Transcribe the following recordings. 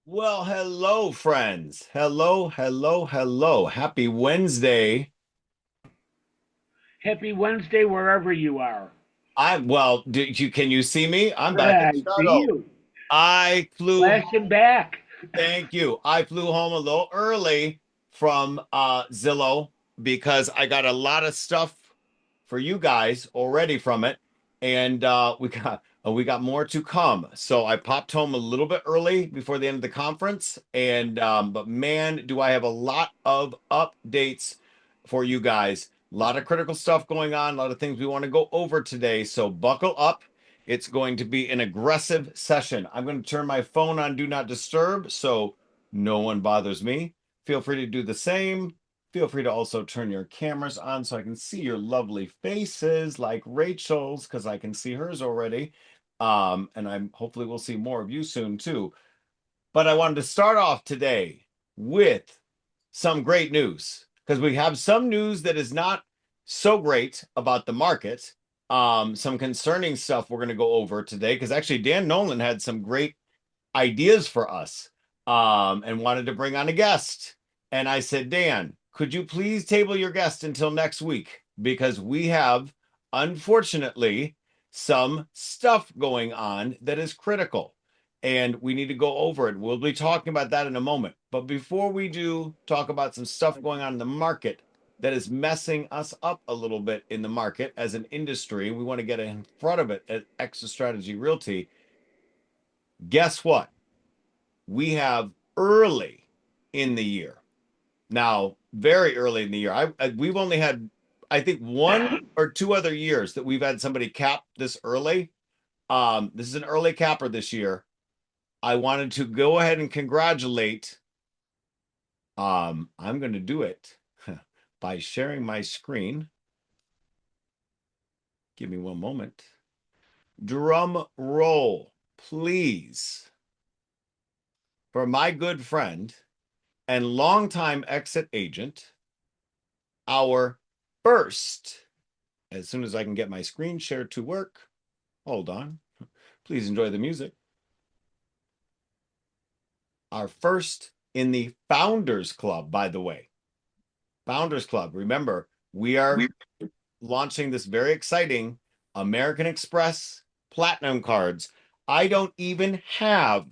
Well, hello, friends. Hello, hello, hello. Happy Wednesday. Happy Wednesday wherever you are. Did you can you see me? I'm back in I see Chicago. you. I flew, Flashing back. thank you. I flew home a little early from Zillow because I got a lot of stuff for you guys already from it, and we got more to come. So I popped home a little bit early before the end of the conference, and but man, do I have a lot of updates for you guys. A lot of critical stuff going on, a lot of things we want to go over today. So buckle up. It's going to be an aggressive session. I'm going to turn my phone on Do Not Disturb so no one bothers me. Feel free to do the same. Feel free to also turn your cameras on so I can see your lovely faces like Rachel's because I can see hers already. And I'm hopefully we'll see more of you soon too. But I wanted to start off today with some great news because we have some news that is not so great about the market. Some concerning stuff we're going to go over today because actually Dan Nolan had some great ideas for us and wanted to bring on a guest. And I said, Dan, could you please table your guest until next week? Because we have, unfortunately, some stuff going on that is critical and we need to go over it. We'll be talking about that in a moment. But before we do talk about some stuff going on in the market that is messing us up a little bit in the market as an industry, we want to get in front of it at Extra Strategy Realty. Guess what? We have early in the year. Now, very early in the year. We've only had, I think, one or two other years that we've had somebody cap this early. This is an early capper this year. I wanted to go ahead and congratulate. I'm going to do it by sharing my screen. Give me one moment. Drum roll, please, for my good friend and longtime exit agent, our first, as soon as I can get my screen share to work. Hold on. Please enjoy the music. Our first in the Founders Club, by the way. Founders Club. Remember, we are launching this very exciting American Express Platinum cards. I don't even have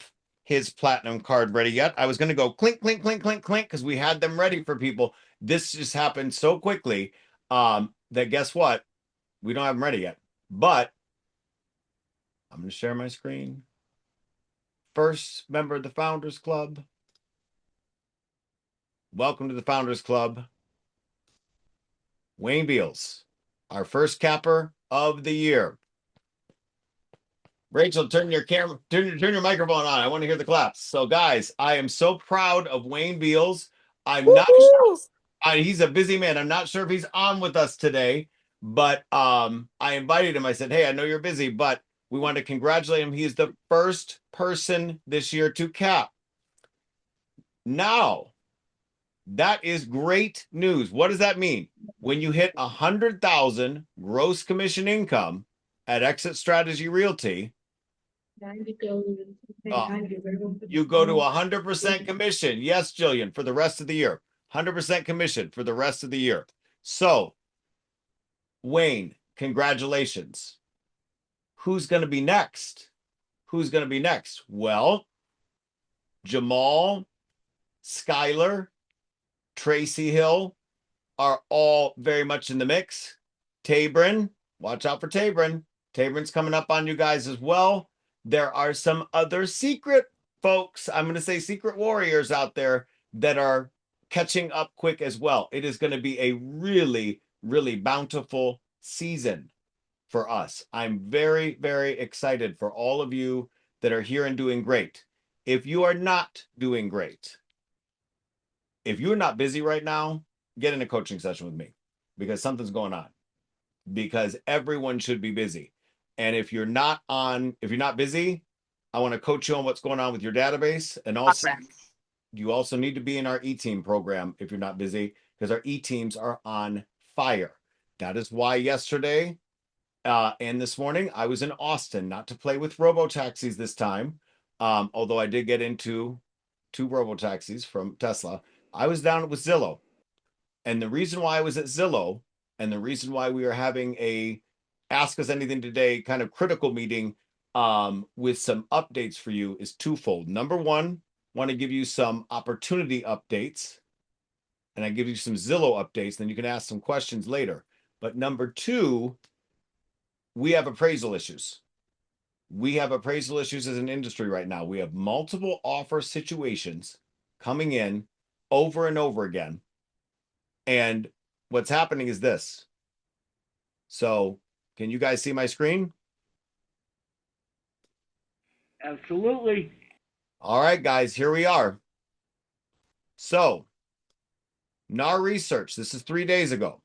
his Platinum card ready yet. I was going to go clink, clink, clink, clink, clink because we had them ready for people. This just happened so quickly that guess what? We don't have them ready yet. But I'm going to share my screen. First member of the Founders Club. Welcome to the Founders Club. Wayne Beals, our first capper of the year. Rachel, turn your camera, turn your microphone on. I want to hear the claps. So, guys, I am so proud of Wayne Beals. I'm not Woohoo! he's a busy man. I'm not sure if he's on with us today, but I invited him. I said, "Hey, I know you're busy, but we want to congratulate him. He's the first person this year to cap." Now, that is great news. What does that mean? When you hit 100,000 gross commission income at Exit Strategy Realty, uh, you go to 100% commission. Yes, Jillian, for the rest of the year. 100% commission for the rest of the year. So, Wayne, congratulations. Who's going to be next? Who's going to be next? Well, Jamal, Skylar, Tracy Hill are all very much in the mix. Tabrin, watch out for Tabrin. Tabrin's coming up on you guys as well. There are some other secret folks, I'm going to say secret warriors out there that are catching up quick as well. It is going to be a really, really bountiful season for us. I'm very, very excited for all of you that are here and doing great. If you are not doing great, if you're not busy right now, get in a coaching session with me because something's going on. Because everyone should be busy. And if you're not busy, I want to coach you on what's going on with your database. And also, you also need to be in our e-team program if you're not busy, because our e-teams are on fire. That is why yesterday and this morning I was in Austin, not to play with robo taxis this time. Although I did get into 2 robo taxis from Tesla. I was down with Zillow. And the reason why I was at Zillow and the reason why we are having a Ask Us Anything Today kind of critical meeting with some updates for you is twofold. Number one, want to give you some opportunity updates, and I give you some Zillow updates, then you can ask some questions later. But number two, we have appraisal issues. We have appraisal issues as an industry right now. We have multiple offer situations coming in over and over again. And what's happening is this. So, can you guys see my screen? Absolutely. All right, guys, here we are. So, NAR research, this is 3 days ago.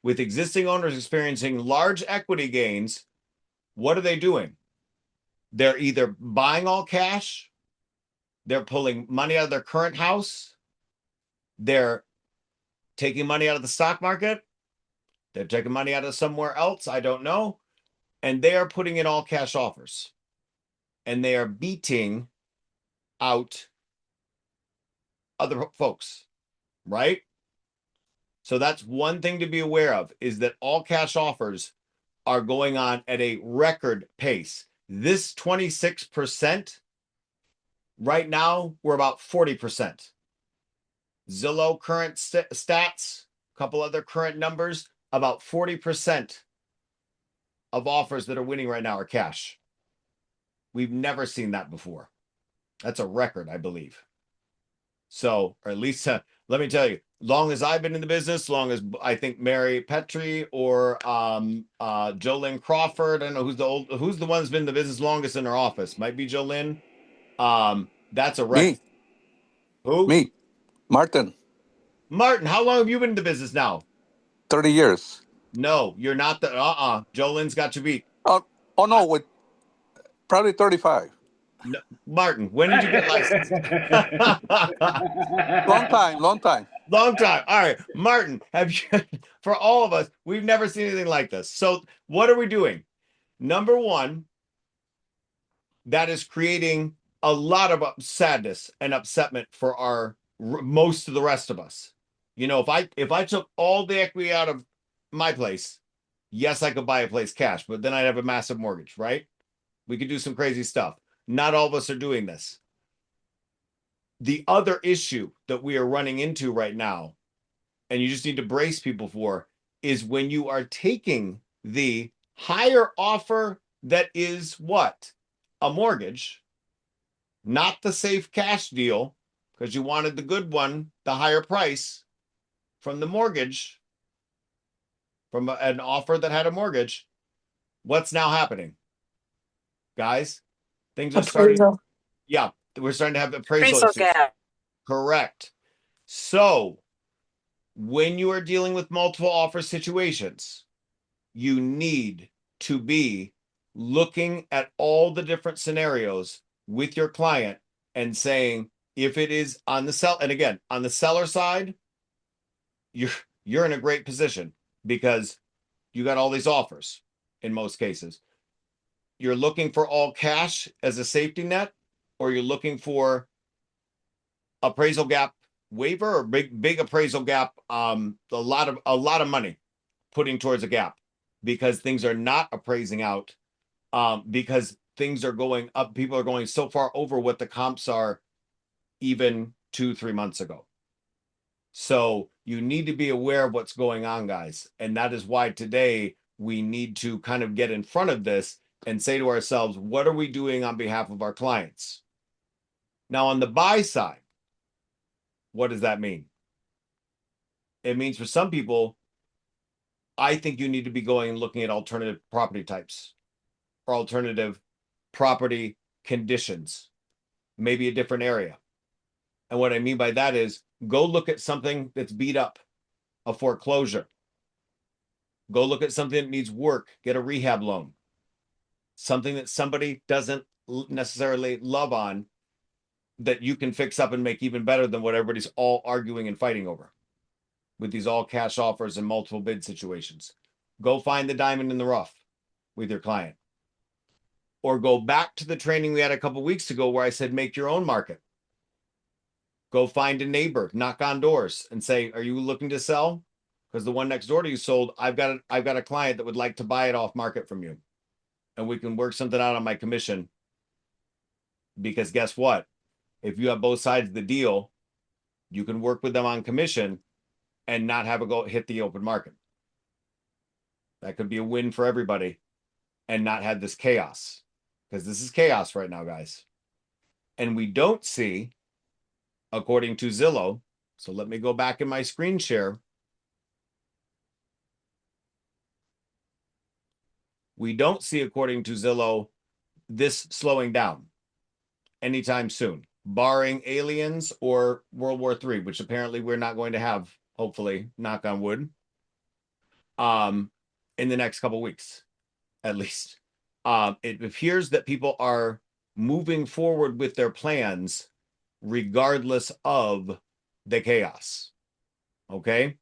With existing owners experiencing large equity gains, what are they doing? They're either buying all cash, they're pulling money out of their current house, they're taking money out of the stock market, they're taking money out of somewhere else, I don't know, and they are putting in all cash offers. And they are beating out other folks, right? So that's one thing to be aware of, is that all cash offers are going on at a record pace. This 26%, right now, we're about 40%. Zillow current stats, a couple other current numbers, about 40% of offers that are winning right now are cash. We've never seen that before. That's a record, I believe. So, or at least, let me tell you, long as I've been in the business, long as I think Mary Petrie or Jolynn Crawford, I don't know who's the one that's been in the business longest in her office. Might be Jolynn. That's a record. Me, Who? me, Martin, Martin, how long have you been in the business now? 30 years. No, you're not the Jolynn's got you beat. Oh, oh I, no, with probably 35. no, Martin, when did you get licensed? Long time, long time. Long time. All right, Martin, have you, for all of us, we've never seen anything like this. So, what are we doing? Number one, that is creating a lot of sadness and upsetment for most of the rest of us. You know, if I took all the equity out of my place, yes, I could buy a place cash, but then I'd have a massive mortgage, right? We could do some crazy stuff. Not all of us are doing this. The other issue that we are running into right now, and you just need to brace people for, is when you are taking the higher offer that is what? A mortgage, not the safe cash deal, because you wanted the good one, the higher price from the mortgage, from an offer that had a mortgage. What's now happening? Guys, things are starting. Appraisal. Yeah, we're starting to have appraisal Appraisal issues. gap. Correct. So when you are dealing with multiple offer situations, you need to be looking at all the different scenarios with your client and saying, if it is on the sell, and again, on the seller side, you're in a great position because you got all these offers in most cases. You're looking for all cash as a safety net, or you're looking for appraisal gap waiver or big appraisal gap, a lot of money putting towards a gap because things are not appraising out, because things are going up. People are going so far over what the comps are even 2-3 months ago. So you need to be aware of what's going on, guys. And that is why today we need to kind of get in front of this and say to ourselves, what are we doing on behalf of our clients? Now, on the buy side, what does that mean? It means for some people, I think you need to be going and looking at alternative property types or alternative property conditions, maybe a different area. And what I mean by that is go look at something that's beat up, a foreclosure. Go look at something that needs work, get a rehab loan, something that somebody doesn't necessarily love on that you can fix up and make even better than what everybody's all arguing and fighting over with these all cash offers and multiple bid situations. Go find the diamond in the rough with your client. or go back to the training we had a couple weeks ago where I said, make your own market. Go find a neighbor, knock on doors and say, are you looking to sell? Because the one next door to you sold. I've got a client that would like to buy it off market from you. And we can work something out on my commission. Because guess what? If you have both sides of the deal, you can work with them on commission and not have it go hit the open market. That could be a win for everybody and not have this chaos. Because this is chaos right now, guys. And we don't see, according to Zillow, so let me go back in my screen share. We don't see, according to Zillow, this slowing down anytime soon, barring aliens or World War III, which apparently we're not going to have, hopefully, knock on wood, in the next couple of weeks, at least. It appears that people are moving forward with their plans regardless of the chaos. Okay?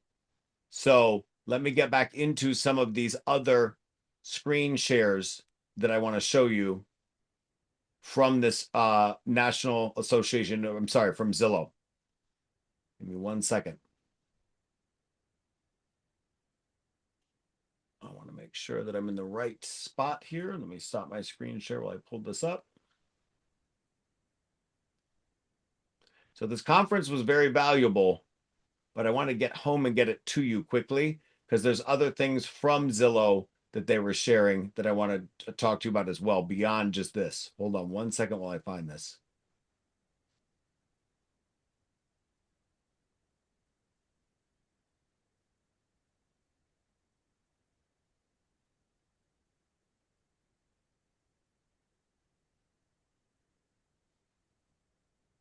So let me get back into some of these other screen shares that I want to show you from this National Association. I'm sorry, from Zillow. Give me 1 second. I want to make sure that I'm in the right spot here. Let me stop my screen share while I pull this up. So this conference was very valuable, but I want to get home and get it to you quickly because there's other things from Zillow that they were sharing that I want to talk to you about as well beyond just this. Hold on 1 second while I find this.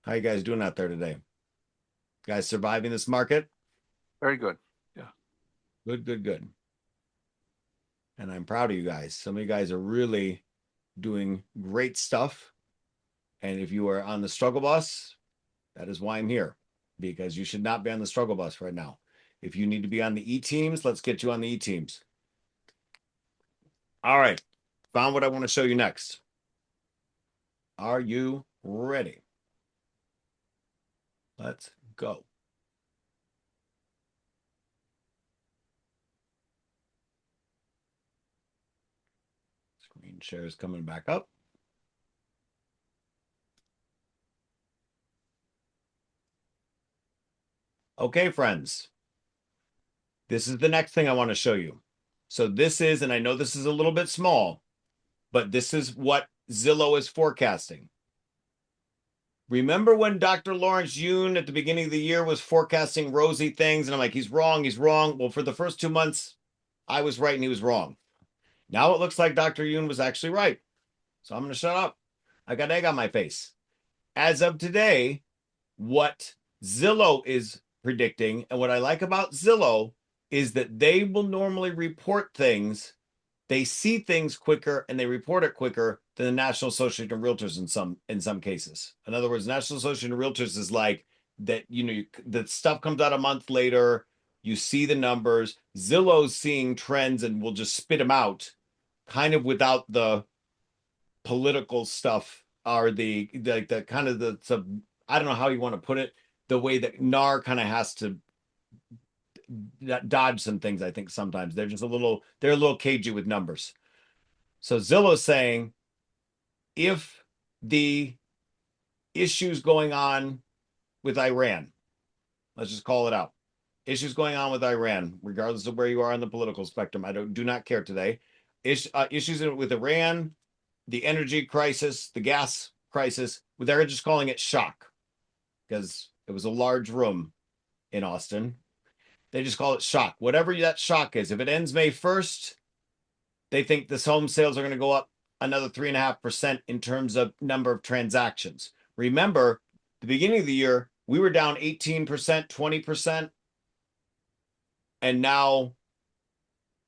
How you guys doing out there today? Guys surviving this market? Very good. Yeah. Good, good, good. And I'm proud of you guys. Some of you guys are really doing great stuff. And if you are on the struggle bus, that is why I'm here, because you should not be on the struggle bus right now. If you need to be on the E teams, let's get you on the E teams. All right. Found what I want to show you next. Are you ready? Let's go. Screen share is coming back up. Okay, friends. This is the next thing I want to show you. So this is, and I know this is a little bit small, but this is what Zillow is forecasting. Remember when Dr. Lawrence Yoon at the beginning of the year was forecasting rosy things? And I'm like, he's wrong, he's wrong. Well, for the first 2 months, I was right and he was wrong. Now it looks like Dr. Yoon was actually right. So I'm going to shut up. I got egg on my face. As of today, what Zillow is predicting, and what I like about Zillow is that they will normally report things. They see things quicker and they report it quicker than the National Association of Realtors in some cases. In other words, National Association of Realtors is like that, the stuff comes out a month later, you see the numbers. Zillow's seeing trends and will just spit them out kind of without the political stuff or the kind of the I don't know how you want to put it, the way that NAR kind of has to dodge some things. I think sometimes they're a little cagey with numbers. So Zillow's saying if the issues going on with Iran, let's just call it out, issues going on with Iran, regardless of where you are on the political spectrum, I do not care today. Issues with Iran, the energy crisis, the gas crisis, they're just calling it shock because it was a large room in Austin. They just call it shock. Whatever that shock is, if it ends May 1st, they think this home sales are going to go up another 3.5% in terms of number of transactions. Remember, the beginning of the year, we were down 18%, 20%. And now,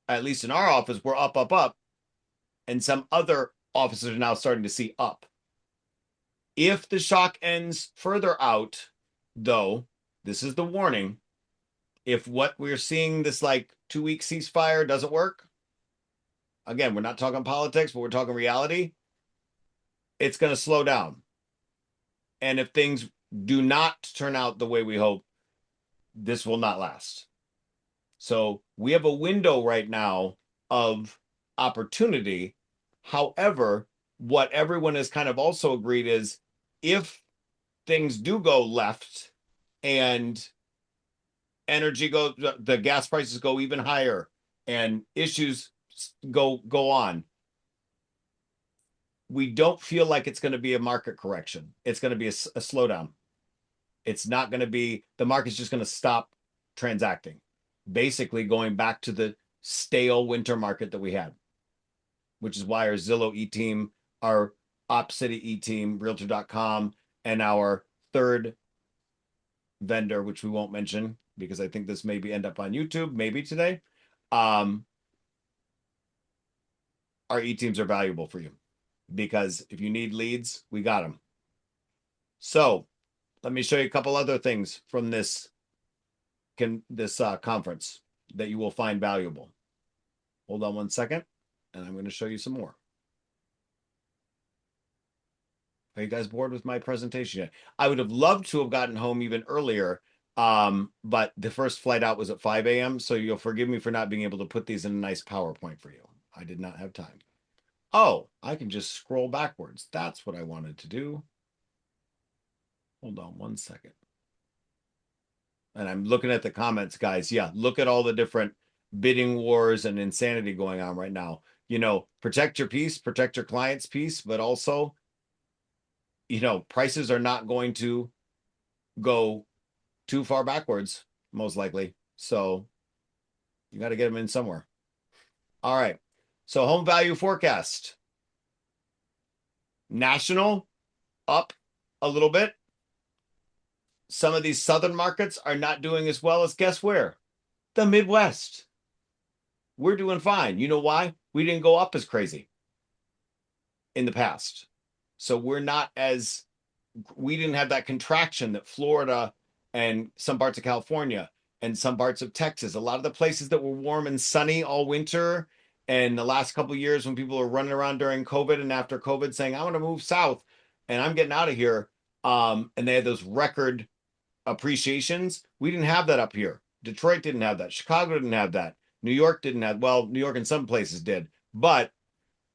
at least in our office, we're up, up, up. And some other offices are now starting to see up. If the shock ends further out, though, this is the warning. If what we're seeing, this like 2-week ceasefire doesn't work, again, we're not talking politics, but we're talking reality. it's going to slow down. And if things do not turn out the way we hope, this will not last. So we have a window right now of opportunity. However, what everyone has kind of also agreed is if things do go left and energy goes, the gas prices go even higher and issues go on, we don't feel like it's going to be a market correction. It's going to be a slowdown. It's not going to be, the market's just going to stop transacting, basically going back to the stale winter market that we had, which is why our Zillow e-team, our Op City e-team, Realtor.com, and our third vendor, which we won't mention because I think this maybe end up on YouTube, maybe today. Our e-teams are valuable for you because if you need leads, we got them. So let me show you a couple other things from this conference that you will find valuable. Hold on one second, and I'm going to show you some more. Are you guys bored with my presentation yet? I would have loved to have gotten home even earlier, but the first flight out was at 5 a.m., so you'll forgive me for not being able to put these in a nice PowerPoint for you. I did not have time. Oh, I can just scroll backwards. That's what I wanted to do. Hold on one second. And I'm looking at the comments, guys. Yeah, look at all the different bidding wars and insanity going on right now. You know, protect your peace, protect your client's peace, but also, you know, prices are not going to go too far backwards, most likely. So you got to get them in somewhere. All right. So home value forecast. National up a little bit. Some of these southern markets are not doing as well as guess where? The Midwest. We're doing fine. You know why? We didn't go up as crazy in the past. So we're not as, we didn't have that contraction that Florida and some parts of California and some parts of Texas, a lot of the places that were warm and sunny all winter. And the last couple of years when people were running around during COVID and after COVID saying, I want to move south and I'm getting out of here. And they had those record appreciations. We didn't have that up here. Detroit didn't have that. Chicago didn't have that. New York didn't have, well, New York in some places did, but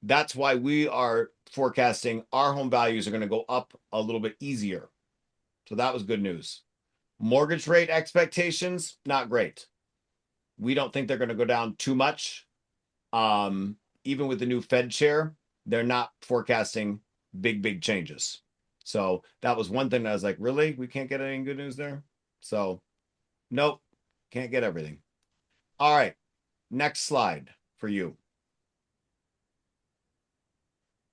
that's why we are forecasting our home values are going to go up a little bit easier. So that was good news. Mortgage rate expectations, not great. We don't think they're going to go down too much. Even with the new Fed chair, they're not forecasting big changes. So that was one thing that I was like, really? We can't get any good news there? So nope, can't get everything. All right, next slide for you.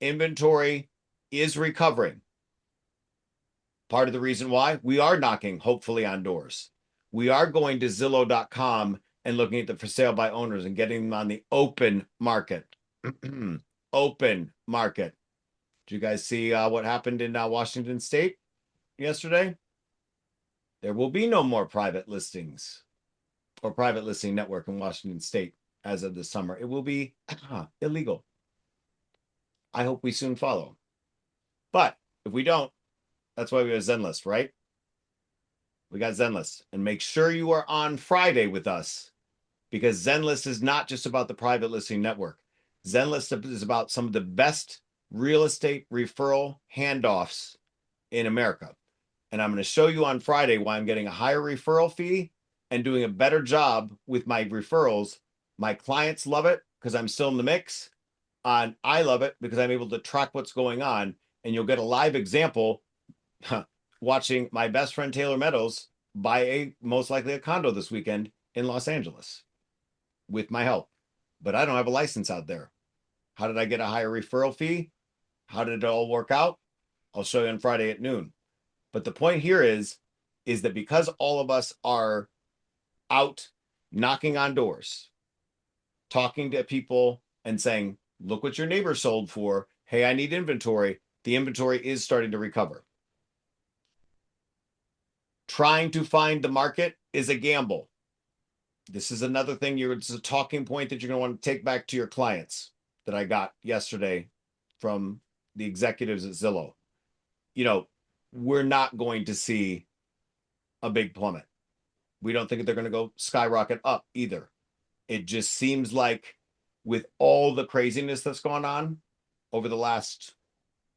Inventory is recovering. Part of the reason why we are knocking, hopefully, on doors. We are going to Zillow.com and looking at the for sale by owners and getting them on the open market. Open market. Did you guys see what happened in Washington State yesterday? There will be no more private listings or private listing network in Washington State as of this summer. It will be illegal. I hope we soon follow. But if we don't, that's why we have ZenList, right? We got ZenList. And make sure you are on Friday with us because ZenList is not just about the private listing network. ZenList is about some of the best real estate referral handoffs in America. And I'm going to show you on Friday why I'm getting a higher referral fee and doing a better job with my referrals. My clients love it because I'm still in the mix. And I love it because I'm able to track what's going on. And you'll get a live example watching my best friend Taylor Meadows buy most likely a condo this weekend in Los Angeles with my help. But I don't have a license out there. How did I get a higher referral fee? How did it all work out? I'll show you on Friday at noon. But the point here is that because all of us are out knocking on doors, talking to people and saying, look what your neighbor sold for. Hey, I need inventory. The inventory is starting to recover. Trying to find the market is a gamble. This is another thing it's a talking point that you're going to want to take back to your clients that I got yesterday from the executives at Zillow, you know, we're not going to see a big plummet. We don't think they're going to go skyrocket up either. It just seems like with all the craziness that's gone on over the last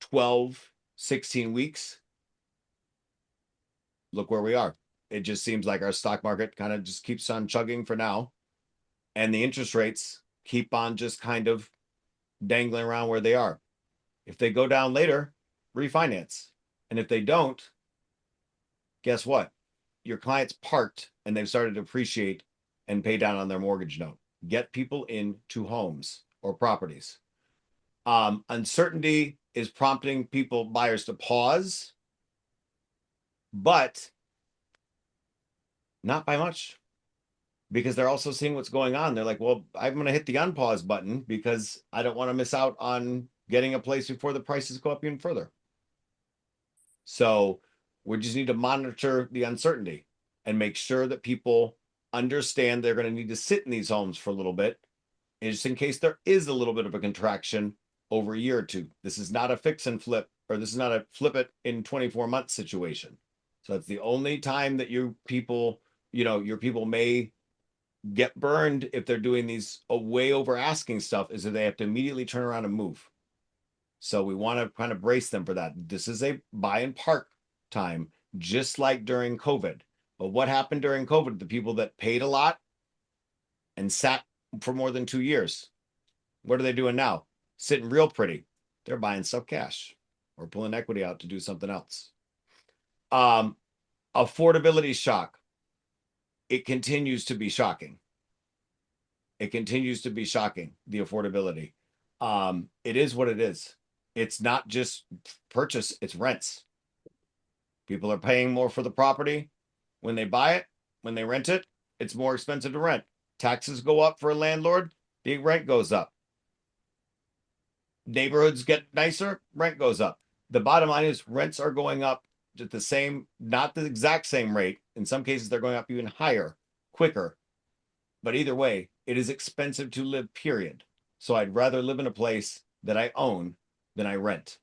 12, 16 weeks, look where we are. It just seems like our stock market kind of just keeps on chugging for now. And the interest rates keep on just kind of dangling around where they are. If they go down later, refinance. And if they don't, guess what? Your client's parked and they've started to appreciate and pay down on their mortgage note. Get people into homes or properties. Uncertainty is prompting buyers to pause, but not by much, because they're also seeing what's going on. They're like, well, I'm going to hit the unpause button because I don't want to miss out on getting a place before the prices go up even further. So we just need to monitor the uncertainty and make sure that people understand they're going to need to sit in these homes for a little bit, just in case there is a little bit of a contraction over a year or two. This is not a fix and flip, or this is not a flip it in 24 months situation. So it's the only time that your people may get burned if they're doing these way over asking stuff, is that they have to immediately turn around and move. So we want to kind of brace them for that. This is a buy and park time, just like during COVID. But what happened during COVID? The people that paid a lot and sat for more than 2 years, what are they doing now? Sitting real pretty. They're buying stuff cash or pulling equity out to do something else. Affordability shock. It continues to be shocking. It continues to be shocking, the affordability. It is what it is. It's not just purchase, it's rents. People are paying more for the property when they buy it. When they rent it, it's more expensive to rent. Taxes go up for a landlord, the rent goes up. Neighborhoods get nicer, rent goes up. The bottom line is rents are going up at the same, not the exact same rate. In some cases, they're going up even higher, quicker. But either way, it is expensive to live, period. So I'd rather live in a place that I own than I rent,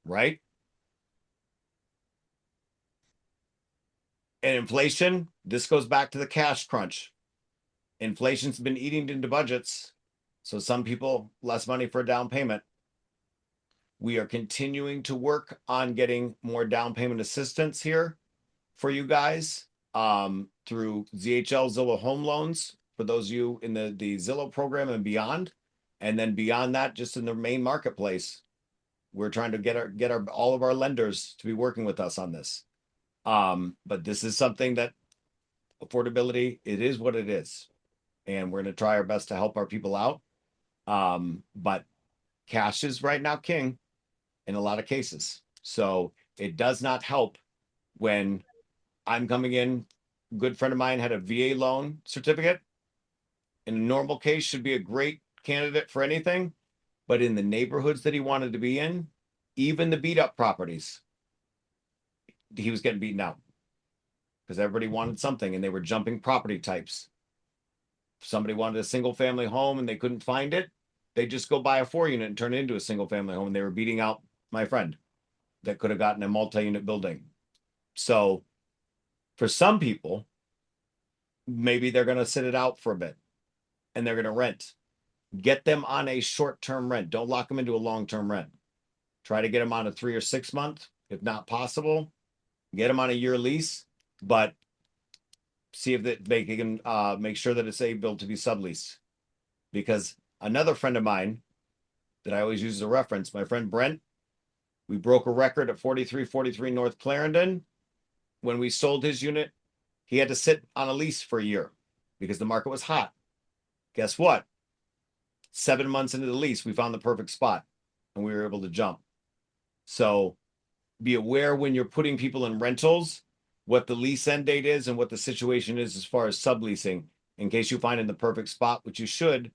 right? And inflation, this goes back to the cash crunch. Inflation's been eating into budgets. So some people, less money for a down payment. We are continuing to work on getting more down payment assistance here for you guys through ZHL Zillow Home Loans for those of you in the Zillow program and beyond. And then beyond that, just in the main marketplace, we're trying to get all of our lenders to be working with us on this. But this is something that affordability, it is what it is. And we're going to try our best to help our people out. But cash is right now king in a lot of cases. So it does not help when I'm coming in. A good friend of mine had a VA loan certificate. In a normal case, should be a great candidate for anything. But in the neighborhoods that he wanted to be in, even the beat up properties, he was getting beaten out because everybody wanted something and they were jumping property types. If somebody wanted a single family home and they couldn't find it, they just go buy a 4-unit and turn it into a single family home. And they were beating out my friend that could have gotten a multi-unit building. So for some people, maybe they're going to sit it out for a bit and they're going to rent. Get them on a short-term rent. Don't lock them into a long-term rent. Try to get them on a 3 or 6 month. If not possible, get them on a year lease, but see if they can make sure that it's able to be subleased. Because another friend of mine that I always use as a reference, my friend Brent, we broke a record at 4343 North Clarendon. When we sold his unit, he had to sit on a lease for a year because the market was hot. Guess what? 7 months into the lease, we found the perfect spot and we were able to jump. So be aware when you're putting people in rentals, what the lease end date is and what the situation is as far as subleasing, in case you find in the perfect spot, which you should,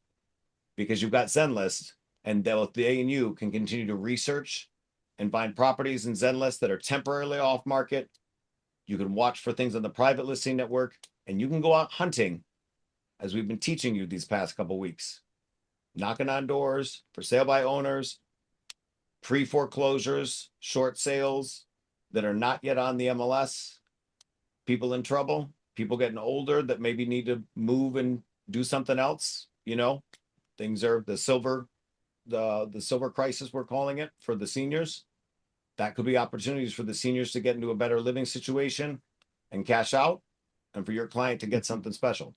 because you've got ZenList, and both they and you can continue to research and find properties in ZenList that are temporarily off market. You can watch for things on the private listing network, and you can go out hunting, as we've been teaching you these past couple weeks, knocking on doors for sale by owners, pre-foreclosures, short sales that are not yet on the MLS, people in trouble, people getting older that maybe need to move and do something else. Things are the silver crisis, we're calling it, for the seniors. That could be opportunities for the seniors to get into a better living situation and cash out, and for your client to get something special.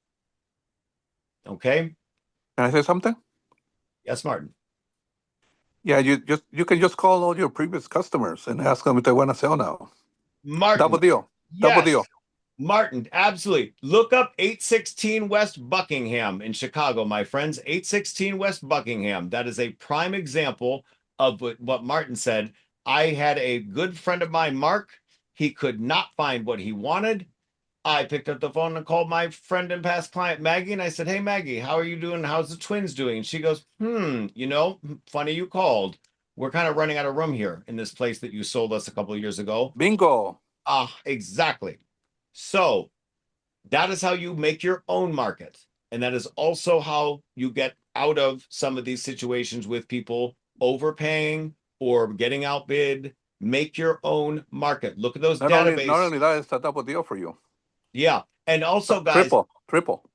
Okay? Can I say something? Yes, Martin. Yeah, you can just call all your previous customers and ask them if they want to sell now. Martin. Double deal. Double Yes. deal. Martin, absolutely. Look up 816 West Buckingham in Chicago, my friends. 816 West Buckingham. That is a prime example of what Martin said. I had a good friend of mine, Mark. He could not find what he wanted. I picked up the phone and called my friend and past client, Maggie, and I said, "Hey, Maggie, how are you doing? How's the twins doing?" And she goes, funny you called. We're kind of running out of room here in this place that you sold us a couple of years ago. Bingo. Exactly. So that is how you make your own market. And that is also how you get out of some of these situations with people overpaying or getting outbid. Make your own market. Look at those Not database. only that, it's a double deal for you. Yeah. And also, guys, Triple.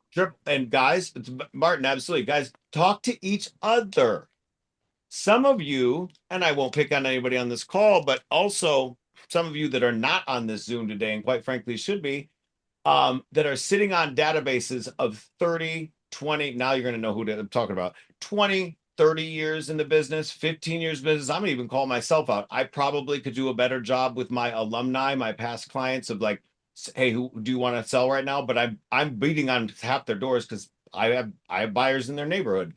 and guys, Martin, absolutely. Guys, talk to each other. Some of you, and I won't pick on anybody on this call, but also some of you that are not on this Zoom today, and quite frankly should be, that are sitting on databases of 30, 20. Now you're going to know who I'm talking about. 20, 30 years in the business, 15 years business. I'm going to even call myself out. I probably could do a better job with my alumni, my past clients, of like, hey, who do you want to sell right now? But I'm beating on half their doors because I have buyers in their neighborhood.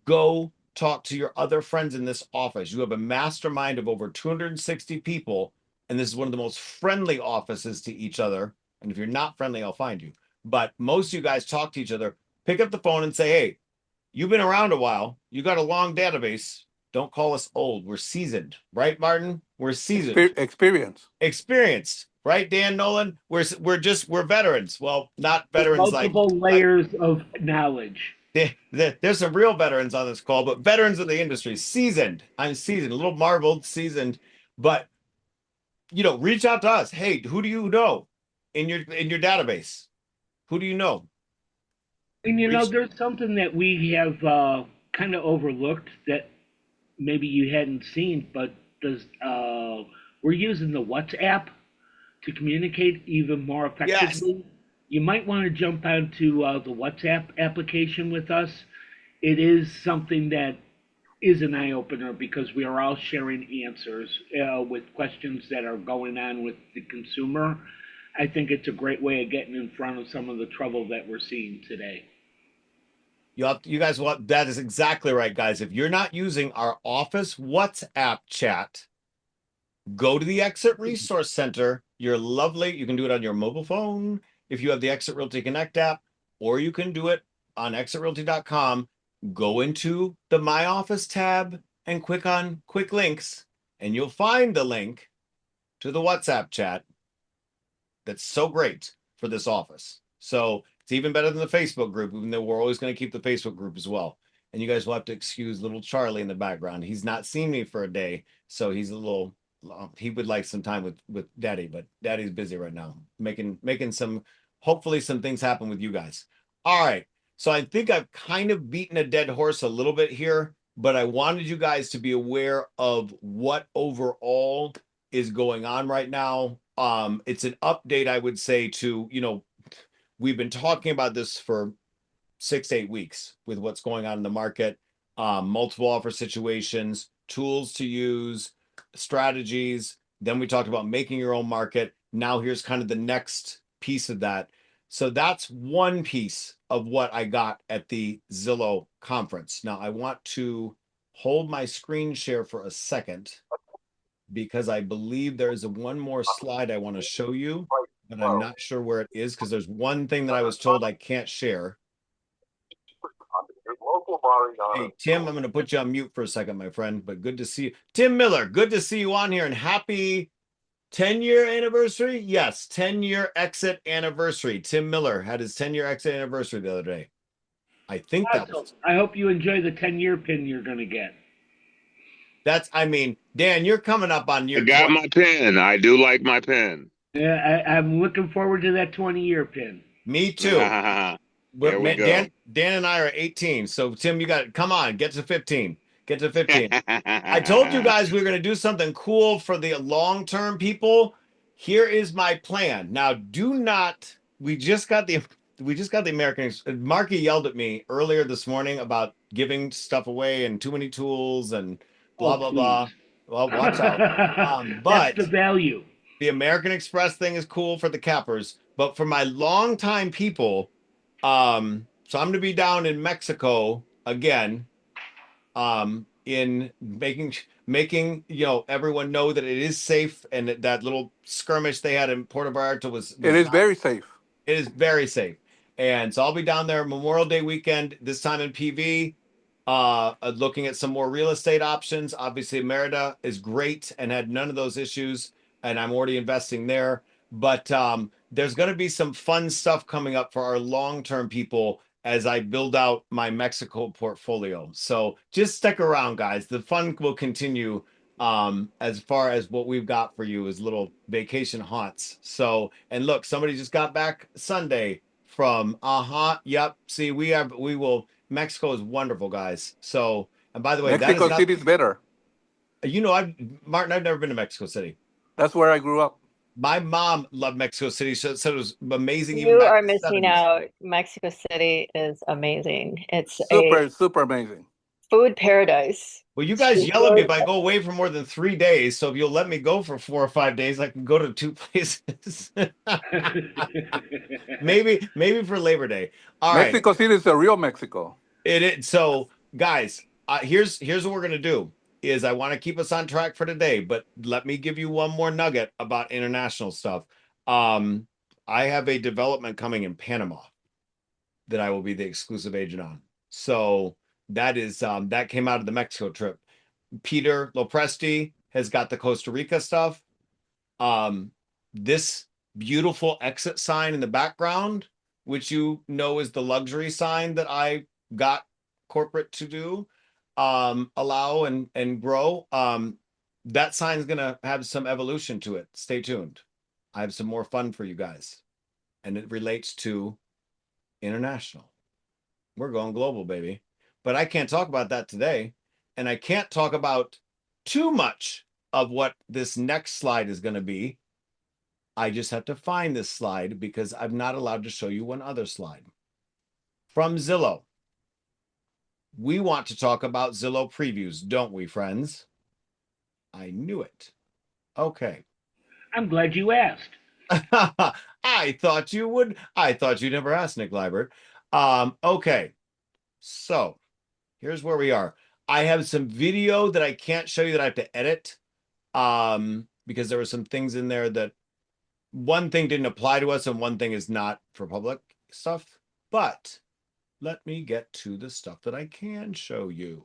Go talk to your other friends in this office. You have a mastermind of over 260 people, and this is one of the most friendly offices to each other. And if you're not friendly, I'll find you. But most of you guys talk to each other. Pick up the phone and say, "Hey, you've been around a while. You got a long database. Don't call us old. We're seasoned." Right, Martin? We're seasoned. Experienced. Right, Dan Nolan? We're veterans. Well, not veterans like Multiple layers of knowledge. there's some real veterans on this call, but veterans of the industry, seasoned. I'm seasoned, a little marbled, seasoned, but reach out to us. Hey, who do you know in your database? Who do you know? And there's something that we have kind of overlooked that maybe you hadn't seen, but does we're using the WhatsApp to communicate even more Yes. effectively. You might want to jump onto the WhatsApp application with us. It is something that is an eye opener because we are all sharing answers with questions that are going on with the consumer. I think it's a great way of getting in front of some of the trouble that we're seeing today. You guys want that is exactly right, guys. If you're not using our office WhatsApp chat, go to the Exit Resource Center. You're lovely. You can do it on your mobile phone if you have the Exit Realty Connect app, or you can do it on exitrealty.com. Go into the My Office tab and click on Quick Links, and you'll find the link to the WhatsApp chat that's so great for this office. So it's even better than the Facebook group, even though we're always going to keep the Facebook group as well. And you guys will have to excuse little Charlie in the background. He's not seen me for a day, so he's a little. He would like some time with Daddy, but Daddy's busy right now, making some. Hopefully, some things happen with you guys. All right. So I think I've kind of beaten a dead horse a little bit here, but I wanted you guys to be aware of what overall is going on right now. It's an update, I would say, to, we've been talking about this for 6 to 8 weeks with what's going on in the market, multiple offer situations, tools to use, strategies. Then we talked about making your own market. Now here's kind of the next piece of that. So that's one piece of what I got at the Zillow conference. Now I want to hold my screen share for a second because I believe there's one more slide I want to show you, but I'm not sure where it is because there's one thing that I was told I can't share. Hey, Tim, I'm going to put you on mute for a second, my friend, but good to see you. Tim Miller, good to see you on here, and happy 10-year anniversary. Yes, 10-year exit anniversary. Tim Miller had his 10-year exit anniversary the other day. I think that was. I hope you enjoy the 10-year pin you're going to get. I mean, Dan, you're coming up on I year got 20. my pen. I do like my pen. Yeah, I'm looking forward to that 20-year pin. Me too. There we Man, Dan, go. Dan and I are 18. So Tim, you got come on, get to 15. Get to 15. I told you guys we were going to do something cool for the long-term people. Here is my plan. Now, do not. We just got the American. Marky yelled at me earlier this morning about giving stuff away and too many tools and Oh, blah blah please. blah. Well, watch out. That's the But value. the American Express thing is cool for the cappers, but for my longtime people, so I'm going to be down in Mexico again, in making everyone know that it is safe and that little skirmish they had in Puerto Vallarta It was is not. very safe. It is very safe. And so I'll be down there Memorial Day weekend, this time in PV, looking at some more real estate options. Obviously, Merida is great and had none of those issues, and I'm already investing there. But there's going to be some fun stuff coming up for our long-term people as I build out my Mexico portfolio. So just stick around, guys. The fun will continue as far as what we've got for you is little vacation haunts. So, and look, somebody just got back Sunday from yep. See, we will. Mexico is wonderful, guys. So, and by the way, that is Mexico not, City is better. I've Martin, I've never been to Mexico City. That's where I grew up. My mom loved Mexico City, so said it was amazing even You back are in the missing 70s. out. Mexico City is amazing. It's a Super, super amazing. food paradise. Well, you She guys yell at me if I go away for more than 3 days. So if you'll let me go for 4 or 5 days, I can go to two places. Maybe for Labor Day. All right. Mexico City is the real Mexico. It is so, guys. Here's what we're gonna do. Is I want to keep us on track for today, but let me give you one more nugget about international stuff. Um, I have a development coming in Panama that I will be the exclusive agent on. So that came out of the Mexico trip. Peter Lopresti has got the Costa Rica stuff. This beautiful exit sign in the background, which is the luxury sign that I got corporate to do, allow and grow. That sign's gonna have some evolution to it. Stay tuned. I have some more fun for you guys, and it relates to international. We're going global, baby. But I can't talk about that today, and I can't talk about too much of what this next slide is going to be. I just have to find this slide because I'm not allowed to show you one other slide. From Zillow. We want to talk about Zillow previews, don't we, friends? I knew it. Okay. I'm glad you asked. I thought you would. I thought you'd never asked, Nick Libert. Okay. So here's where we are. I have some video that I can't show you that I have to edit because there were some things in there that one thing didn't apply to us and one thing is not for public stuff. But let me get to the stuff that I can show you.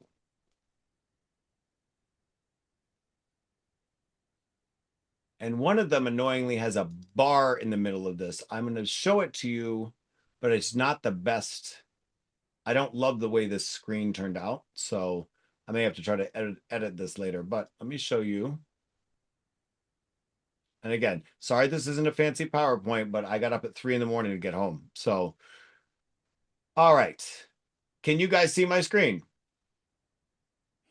And one of them annoyingly has a bar in the middle of this. I'm going to show it to you, but it's not the best. I don't love the way this screen turned out, so I may have to try to edit this later, but let me show you. And again, sorry this isn't a fancy PowerPoint, but I got up at 3 a.m. to get home. So, all right. Can you guys see my screen?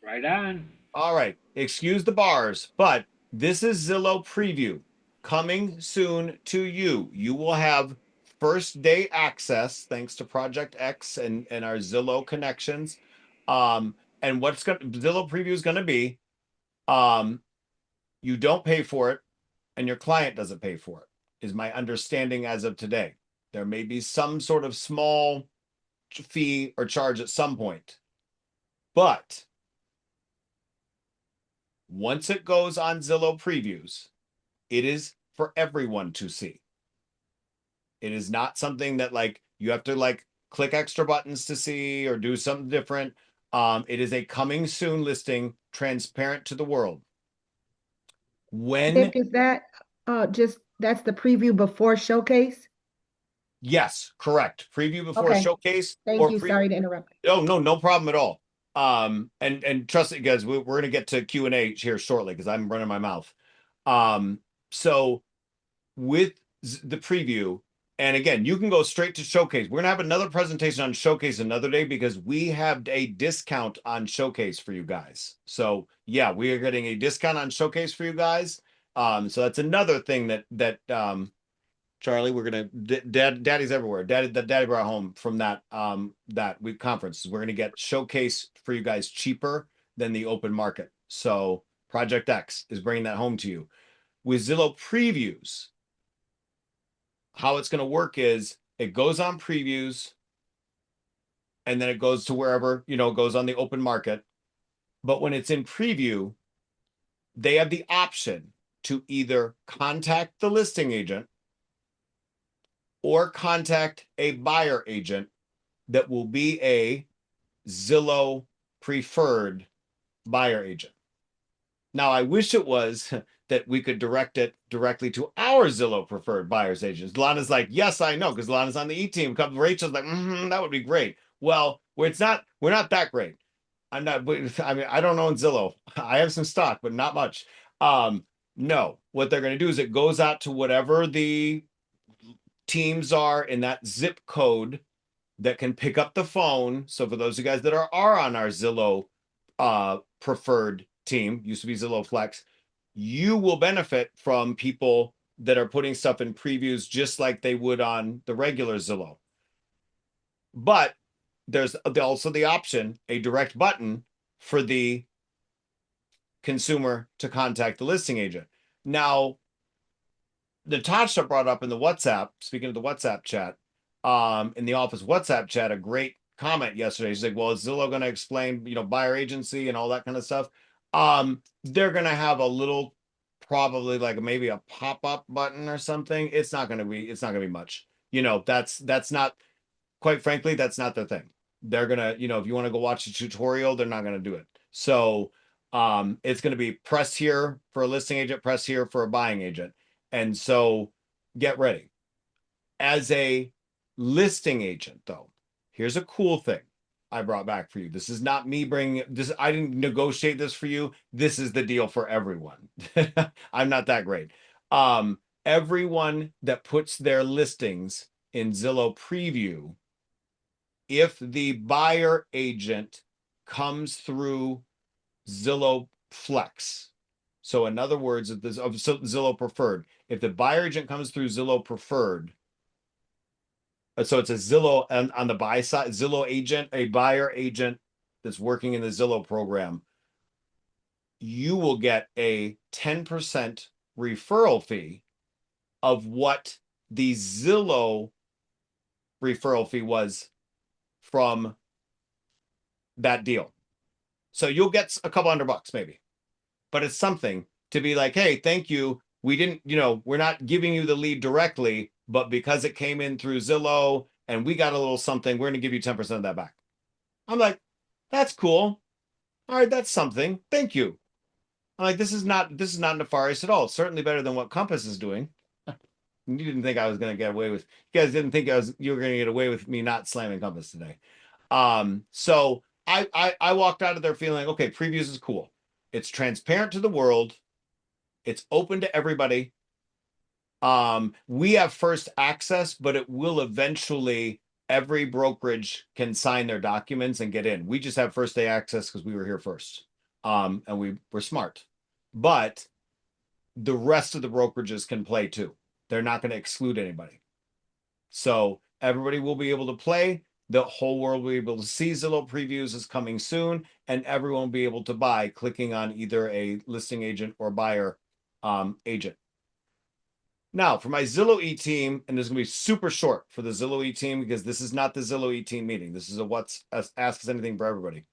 Right on. All right. Excuse the bars, but this is Zillow Preview coming soon to you. You will have first day access thanks to Project X and our Zillow connections. And Zillow Preview is going to be, you don't pay for it and your client doesn't pay for it, is my understanding as of today. There may be some sort of small fee or charge at some point, but once it goes on Zillow previews, it is for everyone to see. It is not something that you have to click extra buttons to see or do something different. It is a coming soon listing, transparent to the world. Nick, is that that's the preview before showcase? Yes, correct. Preview before Okay. showcase Thank you. Sorry to interrupt. Oh, no problem at all. And trust me, guys, we're going to get to Q&A here shortly because I'm running my mouth. So with the preview, and again, you can go straight to Showcase. We're gonna have another presentation on Showcase another day because we have a discount on Showcase for you guys. So yeah, we are getting a discount on Showcase for you guys. So that's another thing that Charlie, we're gonna Daddy's everywhere. Daddy brought home from that week conference. We're gonna get Showcase for you guys cheaper than the open market. So Project X is bringing that home to you. With Zillow previews, how it's going to work is it goes on previews and then it goes to wherever, goes on the open market. But when it's in preview, they have the option to either contact the listing agent or contact a buyer agent that will be a Zillow preferred buyer agent. Now, I wish it was that we could direct it directly to our Zillow preferred buyers agents. Lana's like, yes, I know, because Lana's on the E team. Rachel's like, that would be great. Well, we're not that great. I mean, I don't own Zillow. I have some stock, but not much. No, what they're going to do is it goes out to whatever the teams are in that zip code that can pick up the phone. So for those of you guys that are on our Zillow preferred team, used to be Zillow Flex, you will benefit from people that are putting stuff in previews just like they would on the regular Zillow. But there's also the option, a direct button for the consumer to contact the listing agent. Now, Natasha brought up in the WhatsApp, speaking of the WhatsApp chat, in the office WhatsApp chat, a great comment yesterday. She's like, well, is Zillow going to explain, buyer agency and all that kind of stuff? They're going to have a little, probably like maybe a pop-up button or something. It's not going to be much. That's not, quite frankly, that's not their thing. They're going to, if you want to go watch a tutorial, they're not going to do it. So, it's going to be press here for a listing agent, press here for a buying agent. And so get ready. As a listing agent, though, here's a cool thing I brought back for you. This is not me bringing this. I didn't negotiate this for you. This is the deal for everyone. I'm not that great. Everyone that puts their listings in Zillow preview, if the buyer agent comes through Zillow Flex. So in other words, if this of Zillow Preferred, if the buyer agent comes through Zillow Preferred, so it's a Zillow on the buy side, Zillow agent, a buyer agent that's working in the Zillow program, you will get a 10% referral fee of what the Zillow referral fee was from that deal. So you'll get a couple $100 maybe, but it's something to be like, hey, thank you. We didn't, we're not giving you the lead directly, but because it came in through Zillow and we got a little something, we're going to give you 10% of that back. I'm like, that's cool. All right, that's something. Thank you. I'm like, this is not nefarious at all. It's certainly better than what Compass is doing. You didn't think I was going to get away with, you guys didn't think you were going to get away with me not slamming Compass today. So I walked out of there feeling, okay, previews is cool. It's transparent to the world. It's open to everybody. We have first access, but it will eventually, every brokerage can sign their documents and get in. We just have first day access because we were here first. And we were smart. But the rest of the brokerages can play too. They're not going to exclude anybody. So everybody will be able to play. The whole world will be able to see Zillow previews is coming soon, and everyone will be able to buy clicking on either a listing agent or buyer agent. Now, for my Zillow E team, and this is going to be super short for the Zillow E team because this is not the Zillow E team meeting. This is a Ask Us Anything for everybody.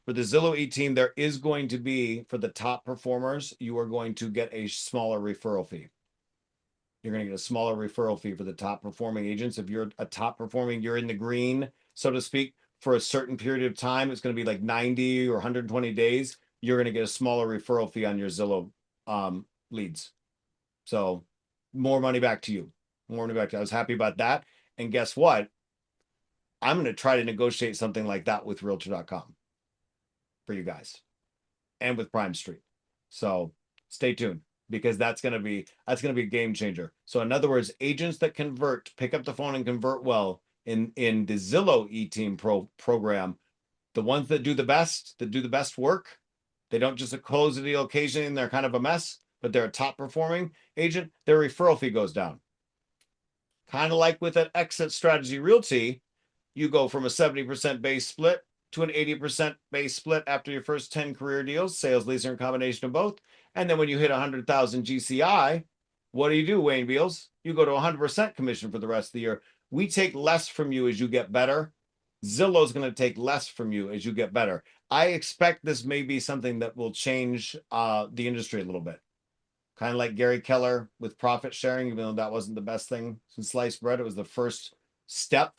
For the Zillow E team, there is going to be, for the top performers, you are going to get a smaller referral fee. You're going to get a smaller referral fee for the top performing agents. If you're a top performing, you're in the green, so to speak, for a certain period of time. It's going to be like 90 or 120 days. You're going to get a smaller referral fee on your Zillow leads. So more money back to you. More money back to you. I was happy about that. And guess what? I'm going to try to negotiate something like that with Realtor.com. for you guys and with Prime Street. So stay tuned because that's going to be a game changer. So in other words, agents that convert, pick up the phone and convert well in the Zillow E-Team program, the ones that do the best work, they don't just close a deal occasionally and they're kind of a mess, but they're a top performing agent, their referral fee goes down. Kind of like with an exit strategy Realty, you go from a 70% base split to an 80% base split after your first 10 career deals, sales, leasing, or a combination of both. And then when you hit 100,000 GCI, what do, Wayne Beals? You go to 100% commission for the rest of the year. We take less from you as you get better. Zillow's going to take less from you as you get better. I expect this may be something that will change the industry a little bit. Kind of like Gary Keller with profit sharing, even though that wasn't the best thing since sliced bread. It was the first step,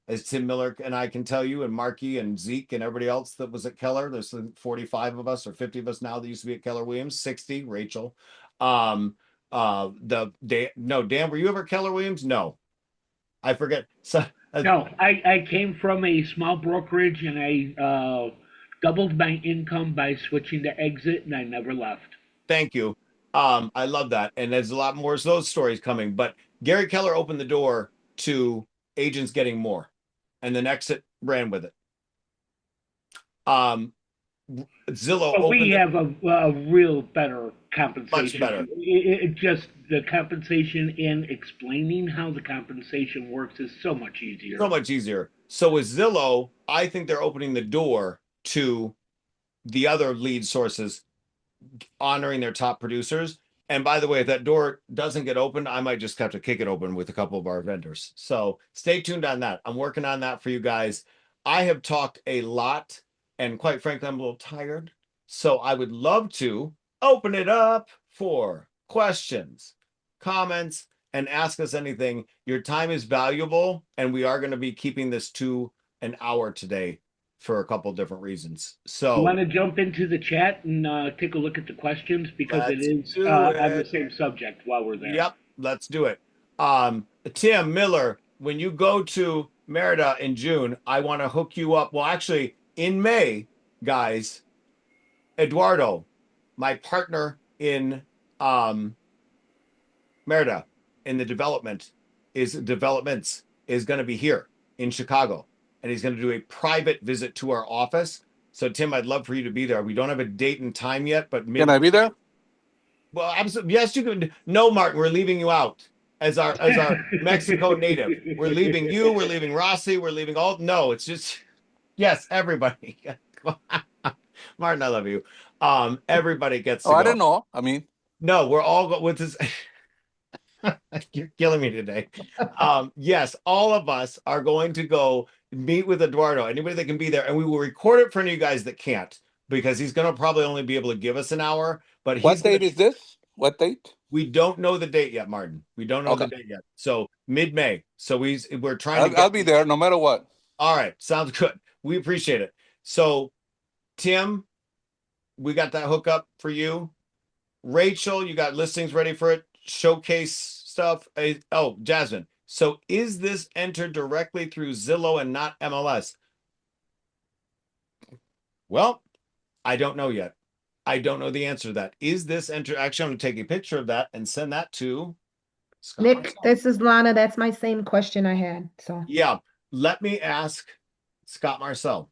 as Tim Miller and I can tell you, and Marky and Zeke and everybody else that was at Keller. There's 45 of us or 50 of us now that used to be at Keller Williams, 60, Rachel. Dan, were you ever at Keller Williams? No. I forget. So No, I came from a small brokerage and I doubled my income by switching to exit and I never left. Thank you. I love that. And there's a lot more of those stories coming. But Gary Keller opened the door to agents getting more, and then exit ran with it. Zillow But we opened have a real better compensation. much better. It just the compensation and explaining how the compensation works is so much easier. So much easier. So with Zillow, I think they're opening the door to the other lead sources honoring their top producers. And by the way, if that door doesn't get opened, I might just have to kick it open with a couple of our vendors. So stay tuned on that. I'm working on that for you guys. I have talked a lot, and quite frankly, I'm a little tired. So I would love to open it up for questions, comments, and ask us anything. Your time is valuable, and we are going to be keeping this to an hour today for a couple different reasons. So you want to jump into the chat and take a look at the questions because it is do on it. the same subject while we're there. Yep, let's do it. Tim Miller, when you go to Merida in June, I want to hook you up. Well, actually, in May, guys, Eduardo, my partner in Merida in the developments, is going to be here in Chicago, and he's going to do a private visit to our office. So, Tim, I'd love for you to be there. We don't have a date and time yet, but Can I be there? well, absolutely. Yes, you can. No, Martin, we're leaving you out as our Mexico native. We're leaving you. We're leaving Rossi. We're leaving all. No, it's just yes, everybody. Martin, I love you. Everybody gets to go. I don't know. I mean, no, we're all with this. You're killing me today. Yes, all of us are going to go meet with Eduardo. Anybody that can be there, and we will record it for any of you guys that can't, because he's going to probably only be able to give us an hour. But what date is this? What date? We don't know the date yet, Martin. We don't know the date yet. So mid-May. So we're trying to. I'll be there no matter what. All right, sounds good. We appreciate it. So, Tim, we got that hookup for you. Rachel, you got listings ready for it. Showcase stuff. Oh, Jasmine. So is this entered directly through Zillow and not MLS? Well, I don't know yet. I don't know the answer to that. Is this entered? Actually, I'm going to take a picture of that and send that to Scott Nick, Marcel. this is Lana. That's my same question I had. So Yeah, let me ask Scott Marcel.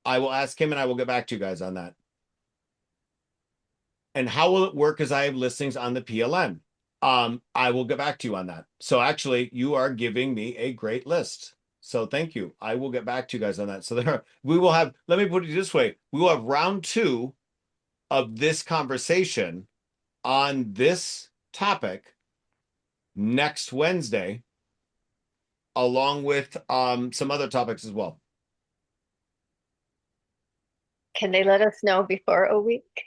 I will ask him and I will get back to you guys on that. And how will it work as I have listings on the PLN? I will get back to you on that. So actually, you are giving me a great list. So thank you. I will get back to you guys on that. So we will have, let me put it this way. We will have round 2 of this conversation on this topic next Wednesday, along with some other topics as well. Can they let us know before a week?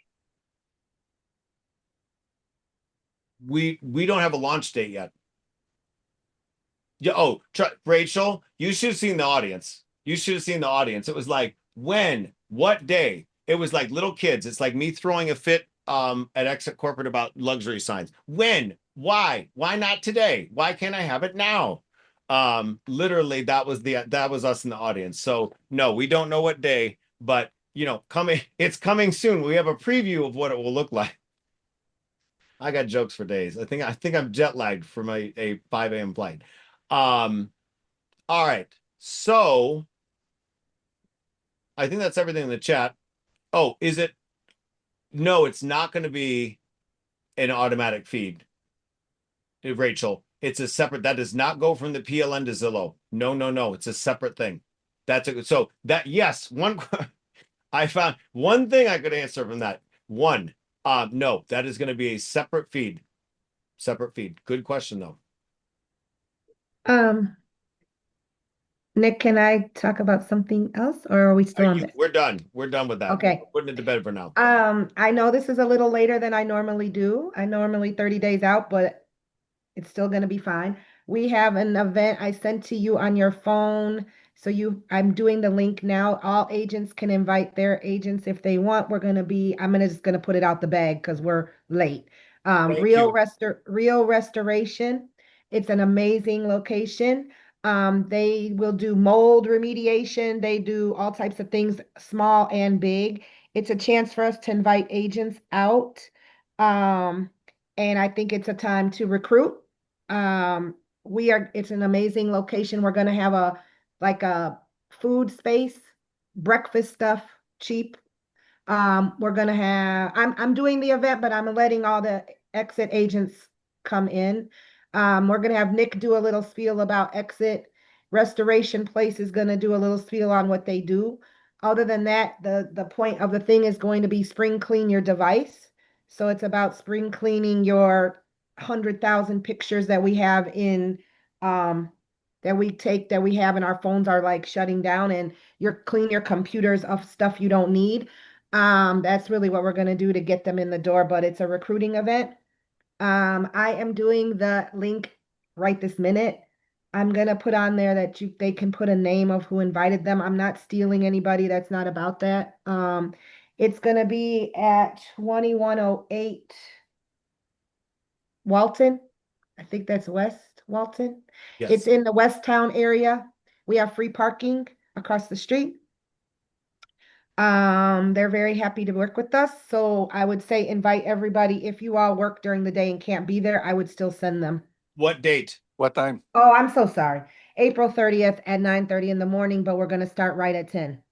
We don't have a launch date yet. Yeah. Oh, Rachel, you should have seen the audience. You should have seen the audience. It was like, when, what day? It was like little kids. It's like me throwing a fit at Exit Corporate about luxury signs. When? Why? Why not today? Why can't I have it now? Literally, that was us in the audience. So no, we don't know what day. but it's coming soon. We have a preview of what it will look like. I got jokes for days. I think I'm jet lagged from a 5 a.m. flight. Um, all right. So I think that's everything in the chat. Oh, is it? No, it's not going to be an automatic feed, Rachel. It's a separate, that does not go from the PLN to Zillow. No, no, no. It's a separate thing. So that, yes, I found one thing I could answer from that. One, no, that is going to be a separate feed. Separate feed. Good question though. Um, Nick, can I talk about something else or are we still on this? We're done. We're done with that. Okay. We're putting it to bed for now. I know this is a little later than I normally do. I normally 30 days out, but it's still going to be fine. We have an event I sent to you on your phone. I'm doing the link now. All agents can invite their agents if they want. Just going to put it out the bag because we're late. Thank you. Real Restoration. It's an amazing location. They will do mold remediation. They do all types of things, small and big. It's a chance for us to invite agents out. Um, and I think it's a time to recruit. It's an amazing location. We're going to have a food space, breakfast stuff, cheap. I'm doing the event, but I'm letting all the exit agents come in. We're gonna have Nick do a little spiel about exit. Restoration Place is gonna do a little spiel on what they do. Other than that, the point of the thing is going to be spring clean your device. So it's about spring cleaning your 100,000 pictures that we have that we have in our phones are like shutting down, and clean your computers of stuff you don't need. That's really what we're going to do to get them in the door, but it's a recruiting event. I am doing the link right this minute. I'm going to put on there that they can put a name of who invited them. I'm not stealing anybody. That's not about that. It's going to be at 2108 Walton. I think that's West Walton. Yes. It's in the West Town area. We have free parking across the street. They're very happy to work with us. So I would say invite everybody. If you all work during the day and can't be there, I would still send them. What date? What time? Oh, I'm so sorry. April 30th at 9:30 in the morning, but we're going to start right at 10.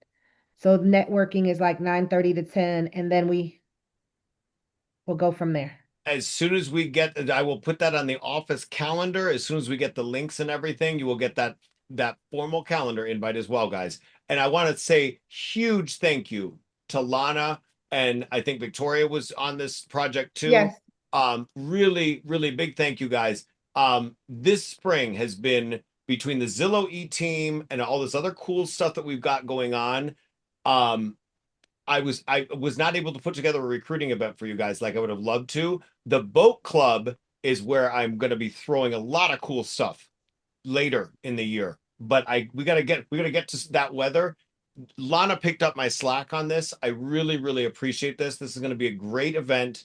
So networking is like 9:30 to 10, and then we'll go from there. As soon as we get, I will put that on the office calendar. As soon as we get the links and everything, you will get that formal calendar invite as well, guys. And I want to say huge thank you to Lana, and I think Victoria was on this project too. Yes. Really, really big thank you, guys. This spring has been between the Zillow E team and all this other cool stuff that we've got going on. I was not able to put together a recruiting event for you guys like I would have loved to. The boat club is where I'm going to be throwing a lot of cool stuff later in the year. But we got to get to that weather. Lana picked up my slack on this. I really, really appreciate this. This is going to be a great event.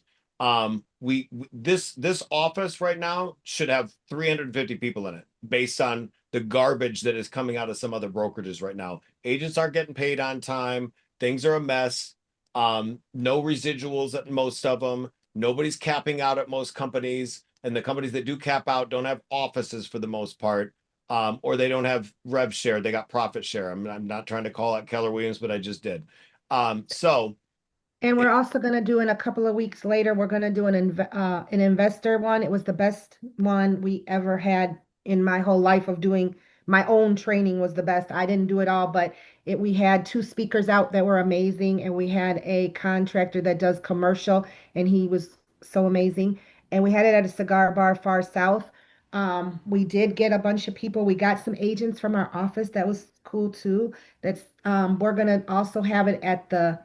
This office right now should have 350 people in it based on the garbage that is coming out of some other brokerages right now. Agents aren't getting paid on time. Things are a mess. No residuals at most of them. Nobody's capping out at most companies. And the companies that do cap out don't have offices for the most part. Or they don't have rev share. They got profit share. I'm not trying to call out Keller Williams, but I just did. And we're also going to do in a couple of weeks later, we're going to do an investor one. It was the best one we ever had in my whole life of doing my own training was the best. I didn't do it all, but we had two speakers out that were amazing. And we had a contractor that does commercial and he was so amazing. And we had it at a cigar bar far south. We did get a bunch of people. We got some agents from our office. That was cool too. We're going to also have it at the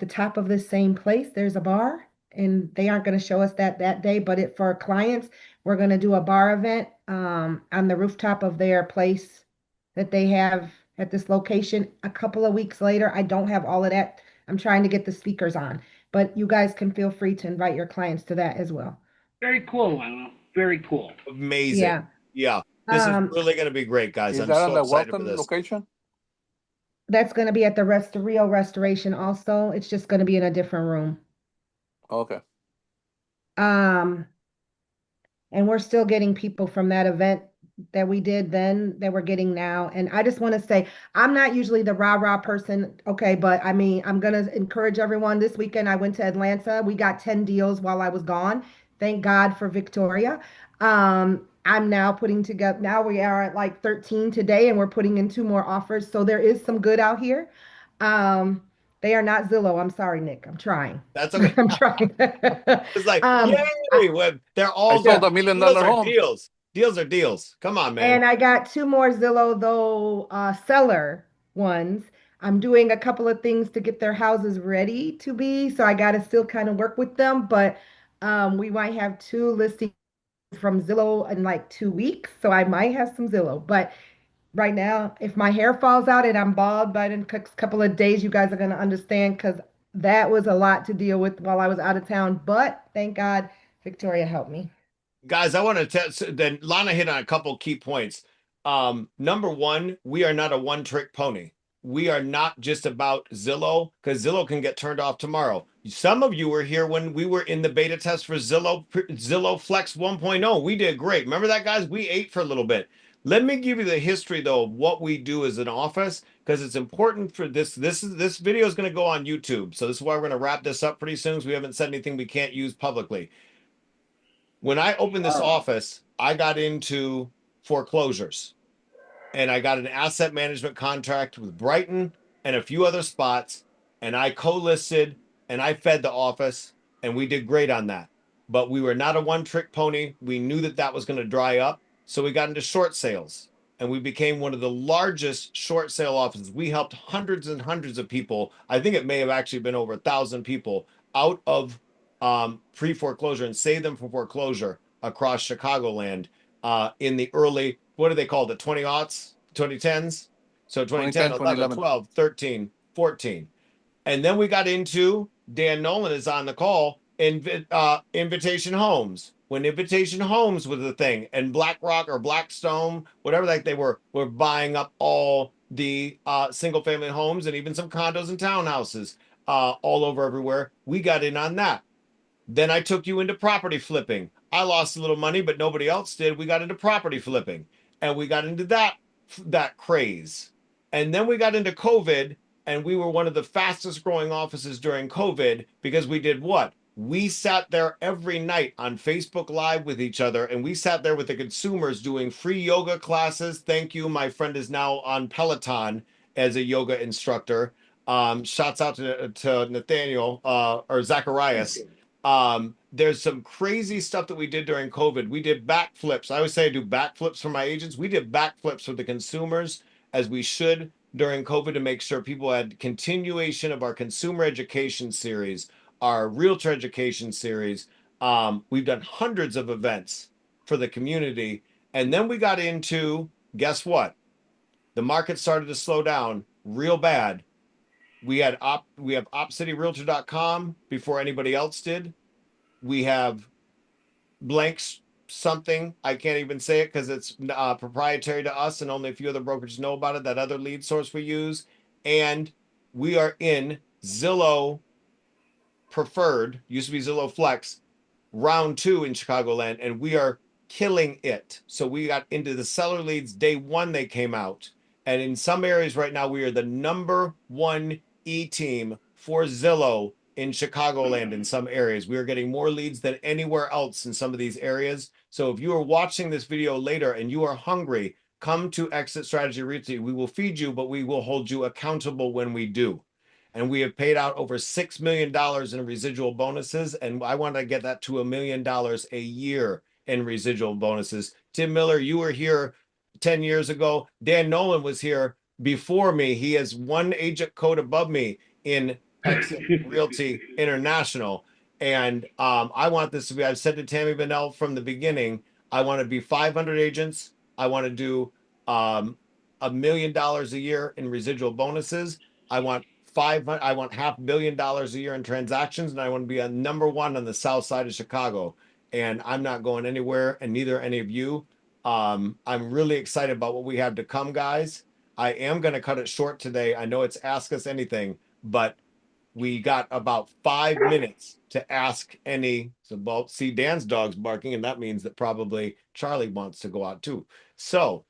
top of this same place, there's a bar, and they aren't going to show us that day, but for clients, we're going to do a bar event on the rooftop of their place that they have at this location. A couple of weeks later, I don't have all of that. I'm trying to get the speakers on, but you guys can feel free to invite your clients to that as well. Very cool, Lana. Very cool. Amazing. Yeah. Yeah. This is really going to be great, guys. Is I'm that on so the excited for Walton this. location? That's going to be at the Rio Restoration also. It's just going to be in a different room. Okay. Um, and we're still getting people from that event that we did then that we're getting now. And I just want to say, I'm not usually the rah-rah person, okay, but I mean, I'm gonna encourage everyone. This weekend I went to Atlanta. We got 10 deals while I was gone. Thank God for Victoria. I'm now putting together, now we are at like 13 today, and we're putting in two more offers. So there is some good out here. Um, they are not Zillow. I'm sorry, Nick. I'm trying. That's okay. I'm trying. It's like, um, yay! They're I all sold good. a million Deals dollar are home. deals. Deals are deals. Come on, man. And I got two more Zillow though seller ones. I'm doing a couple of things to get their houses ready to be, so I got to still kind of work with them, but we might have two listings from Zillow in like 2 weeks, so I might have some Zillow. But right now, if my hair falls out and I'm bald by the next couple of days, you guys are gonna understand because that was a lot to deal with while I was out of town. But thank God Victoria helped me. Guys, I want to tell, then Lana hit on a couple key points. Number one, we are not a one-trick pony. We are not just about Zillow, because Zillow can get turned off tomorrow. Some of you were here when we were in the beta test for Zillow Flex 1.0. We did great. Remember that, guys? We ate for a little bit. Let me give you the history, though, of what we do as an office, because it's important for this. This video is going to go on YouTube. So this is why we're going to wrap this up pretty soon, because we haven't said anything we can't use publicly. When I opened this office, I got into foreclosures, and I got an asset management contract with Brighton and a few other spots, and I co-listed and I fed the office, and we did great on that. But we were not a one-trick pony. We knew that that was going to dry up, so we got into short sales, and we became one of the largest short sale offices. We helped hundreds and hundreds of people. I think it may have actually been over 1,000 people out of pre-foreclosure and save them from foreclosure across Chicagoland in the early, what do they call it, the 20-aughts, 2010s? So 2010, 2010, 11, 2011. 12, 13, 14. And then we got into, Dan Nolan is on the call, Invitation Homes. When Invitation Homes was the thing, and BlackRock or Blackstone, whatever like they were buying up all the single family homes and even some condos and townhouses all over everywhere. We got in on that. Then I took you into property flipping. I lost a little money, but nobody else did. We got into property flipping, and we got into that craze. And then we got into COVID, and we were one of the fastest growing offices during COVID because we did what? We sat there every night on Facebook Live with each other, and we sat there with the consumers doing free yoga classes. Thank you. My friend is now on Peloton as a yoga instructor. Shouts out to Nathaniel or Zacharias. There's some crazy stuff that we did during COVID. We did backflips. I always say I do backflips for my agents. We did backflips for the consumers as we should during COVID to make sure people had continuation of our consumer education series, our realtor education series. We've done hundreds of events for the community. And then we got into, guess what? The market started to slow down real bad. We have opcityrealtor.com before anybody else did. We have blanks something. I can't even say it because it's proprietary to us and only a few other brokerages know about it. That other lead source we use. And we are in Zillow Preferred, used to be Zillow Flex, round 2 in Chicagoland, and we are killing it. So we got into the seller leads day 1 they came out. And in some areas right now, we are the number 1 e-team for Zillow in Chicagoland. In some areas, we are getting more leads than anywhere else in some of these areas. So if you are watching this video later and you are hungry, come to Exit Strategy Realty. We will feed you, but we will hold you accountable when we do. And we have paid out over $6 million in residual bonuses. And I want to get that to $1 million a year in residual bonuses. Tim Miller, you were here 10 years ago. Dan Nolan was here before me. He has one agent code above me in Exit Realty International. And I want this to be, I've said to Tammy Bennell from the beginning, I want to be 500 agents. I want to do $1 million a year in residual bonuses. I want $500 million a year in transactions, and I want to be a number 1 on the south side of Chicago. And I'm not going anywhere, and neither any of you. I'm really excited about what we have to come, guys. I am going to cut it short today. I know it's Ask Us Anything, but we got about 5 minutes to ask any. So, well, see, Dan's dog's barking, and that means that probably Charlie wants to go out too. So,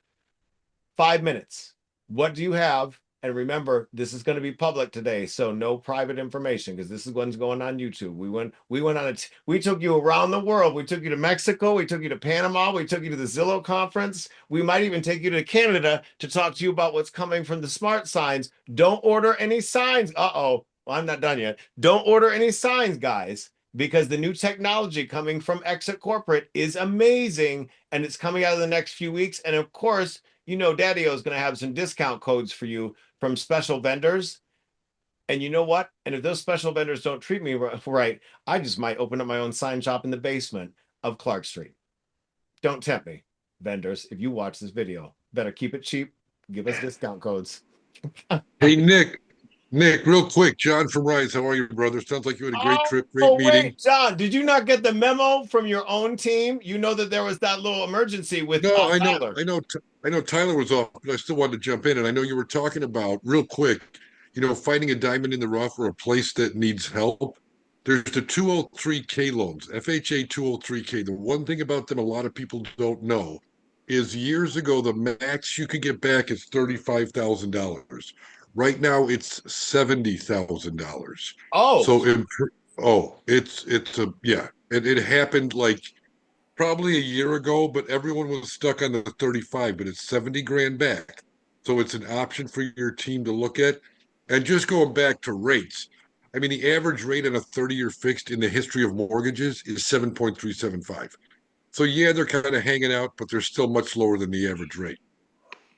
5 minutes. What do you have? And remember, this is going to be public today, so no private information because this is what's going on YouTube. We went on we took you around the world. We took you to Mexico, we took you to Panama, we took you to the Zillow conference. We might even take you to Canada to talk to you about what's coming from the smart signs. Don't order any signs. Uh-oh. Well, I'm not done yet. Don't order any signs, guys, because the new technology coming from Exit Corporate is amazing and it's coming out of the next few weeks. And of course, you know, Daddy-O is going to have some discount codes for you from special vendors. And you know what? And if those special vendors don't treat me right, I just might open up my own sign shop in the basement of Clark Street. Don't tempt me, vendors. If you watch this video, better keep it cheap. Give us discount codes. Hey, Nick, real quick, John from Rise. How are you, brother? Sounds like you had a great trip, great meeting. Wait, John, did you not get the memo from your own team? You know that there was that little emergency with No, I know, Tyler. I know Tyler was off, but I still wanted to jump in. And I know you were talking about real quick, finding a diamond in the rough or a place that needs help. There's the 203K loans, FHA 203K. The one thing about them a lot of people don't know is years ago, the max you could get back is $35,000. Right now, it's $70,000. Oh, So, it's a, yeah, it happened like probably a year ago, but everyone was stuck on the 35, but it's 70 grand back. So it's an option for your team to look at. And just going back to rates, I mean, the average rate on a 30-year fixed in the history of mortgages is 7.375. So yeah, they're kind of hanging out, but they're still much lower than the average rate.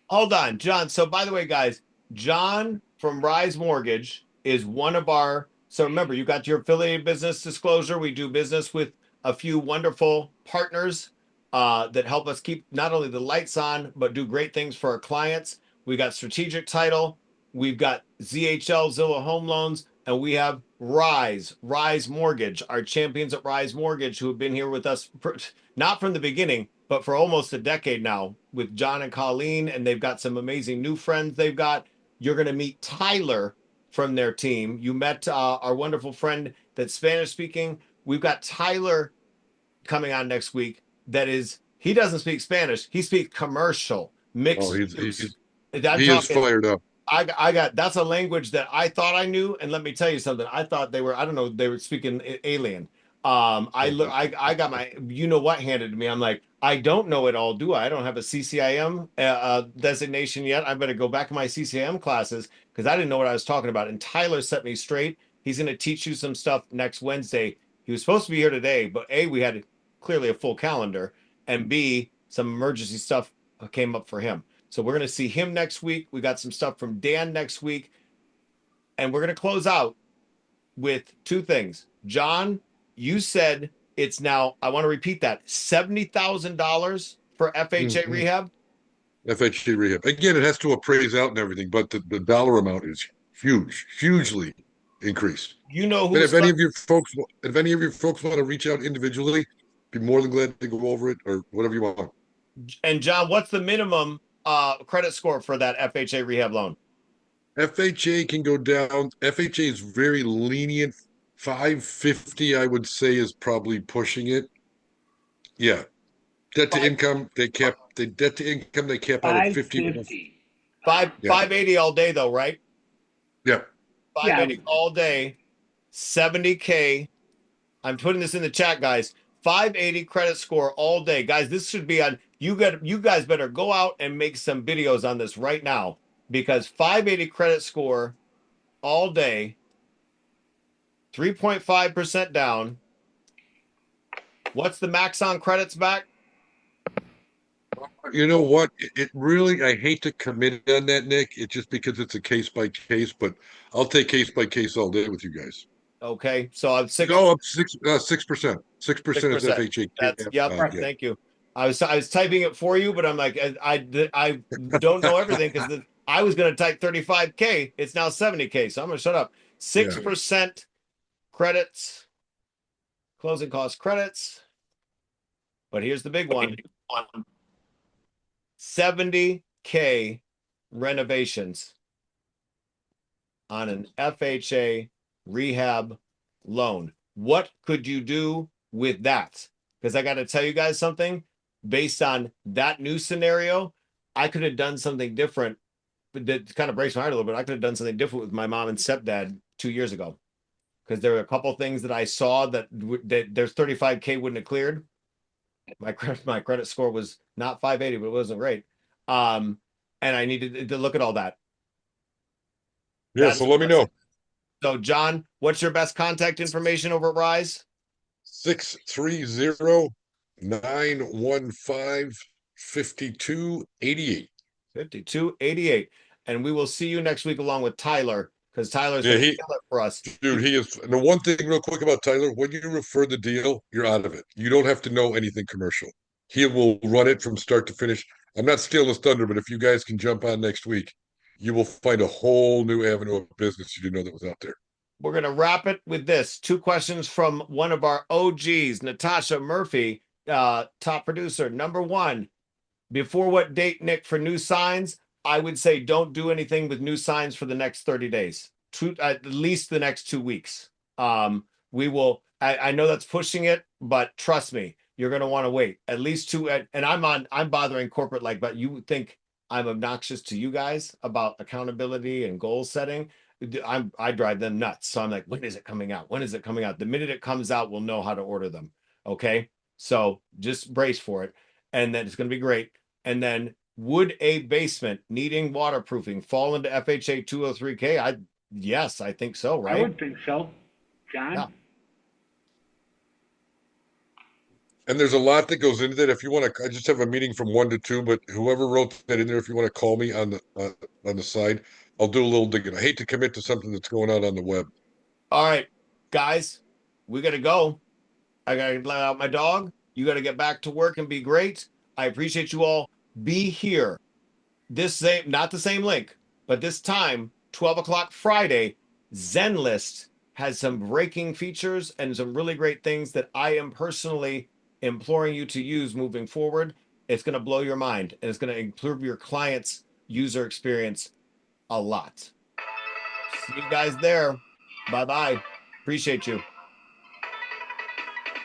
hold on, John. So by the way, guys, John from Rise Mortgage is one of our. So remember, you got your affiliate business disclosure. We do business with a few wonderful partners that help us keep not only the lights on, but do great things for our clients. We got Strategic Title. We've got ZHL, Zillow Home Loans, and we have Rise Mortgage, our champions at Rise Mortgage, who have been here with us not from the beginning, but for almost a decade now with John and Colleen, and they've got some amazing new friends they've got. You're going to meet Tyler from their team. You met our wonderful friend that's Spanish speaking. We've got Tyler coming on next week. He doesn't speak Spanish. He speaks commercial Oh, mixed he's, use. he's I'm he is talking. fired up. I got that's a language that I thought I knew, and let me tell you something. I thought they were. I don't know. They were speaking alien. I got my you know what handed to me. I'm like, I don't know it all, do I? I don't have a CCIM designation yet. I better go back to my CCIM classes because I didn't know what I was talking about. And Tyler set me straight. He's going to teach you some stuff next Wednesday. He was supposed to be here today, but A, we had clearly a full calendar, and B, some emergency stuff came up for him. So we're going to see him next week. We got some stuff from Dan next week. And we're going to close out with two things. John, you said it's now, I want to repeat that, $70,000 for FHA rehab? FHA rehab. Again, it has to appraise out and everything, but the dollar amount is hugely increased. You know And who's if any of your folks want to reach out individually, be more than glad to go over it or whatever you want. and John, what's the minimum credit score for that FHA rehab loan? FHA can go down. FHA is very lenient. 550, I would say, is probably pushing it. Yeah. Debt to income, they cap out at 50. 550. 580 all day though, right? Yeah. 580 all day, 70K. I'm putting this in the chat, guys. 580 credit score all day. Guys, this should be on you guys better go out and make some videos on this right now because 580 credit score all day, 3.5% down. What's the max on credits back? You know what? It really, I hate to commit on that, Nick. It's just because it's a case by case, but I'll take case by case all day with you guys. Okay, so I'm six. Go up 6%. 6% is 6%. FHA. That's yep. Yeah. Thank you. I was typing it for you, but I'm like I don't know everything because I was going to type 35K. It's now 70K, so I'm going to shut up. 6% credits, closing cost credits. But here's the big one: 70K renovations on an FHA rehab loan. What could you do with that? Because I got to tell you guys something. Based on that new scenario, I could have done something different. But that kind of breaks my heart a little bit. I could have done something different with my mom and stepdad 2 years ago. Because there were a couple things that I saw that there's 35K wouldn't have cleared. My credit score was not 580, but it wasn't great. And I needed to look at all that. Yeah, so let me know. So, John, what's your best contact information over at Rise? 630-915-5288. 5288. And we will see you next week along with Tyler, because Tyler's Yeah, going to kill it for us. dude, he is. And the one thing real quick about Tyler, when you refer the deal, you're out of it. You don't have to know anything commercial. He will run it from start to finish. I'm not stealing his thunder, but if you guys can jump on next week, you will find a whole new avenue of business you didn't know that was out there. We're going to wrap it with this. 2 questions from one of our OGs, Natasha Murphy, top producer. Number 1, before what date, Nick, for new signs? I would say don't do anything with new signs for the next 30 days, at least the next 2 weeks. We will, I know that's pushing it, but trust me, you're going to want to wait at least 2. And I'm bothering corporate but you would think I'm obnoxious to you guys about accountability and goal setting. I drive them nuts. So I'm like, when is it coming out? When is it coming out? The minute it comes out, we'll know how to order them. Okay. So just brace for it. And then it's going to be great. And then would a basement needing waterproofing fall into FHA 203K? Yes, I think so, right? I would think so. John? Yeah. And there's a lot that goes into that. If you want to, I just have a meeting from 1 to 2, but whoever wrote that in there, if you want to call me on the side, I'll do a little digging. I hate to commit to something that's going out on the web. All right, guys, we got to go. I got to let out my dog. You got to get back to work and be great. I appreciate you all. Be here. Not the same link, but this time, 12 o'clock Friday, ZenList has some breaking features and some really great things that I am personally imploring you to use moving forward. It's going to blow your mind, and it's going to improve your client's user experience a lot. See you guys there. Bye-bye. Appreciate you.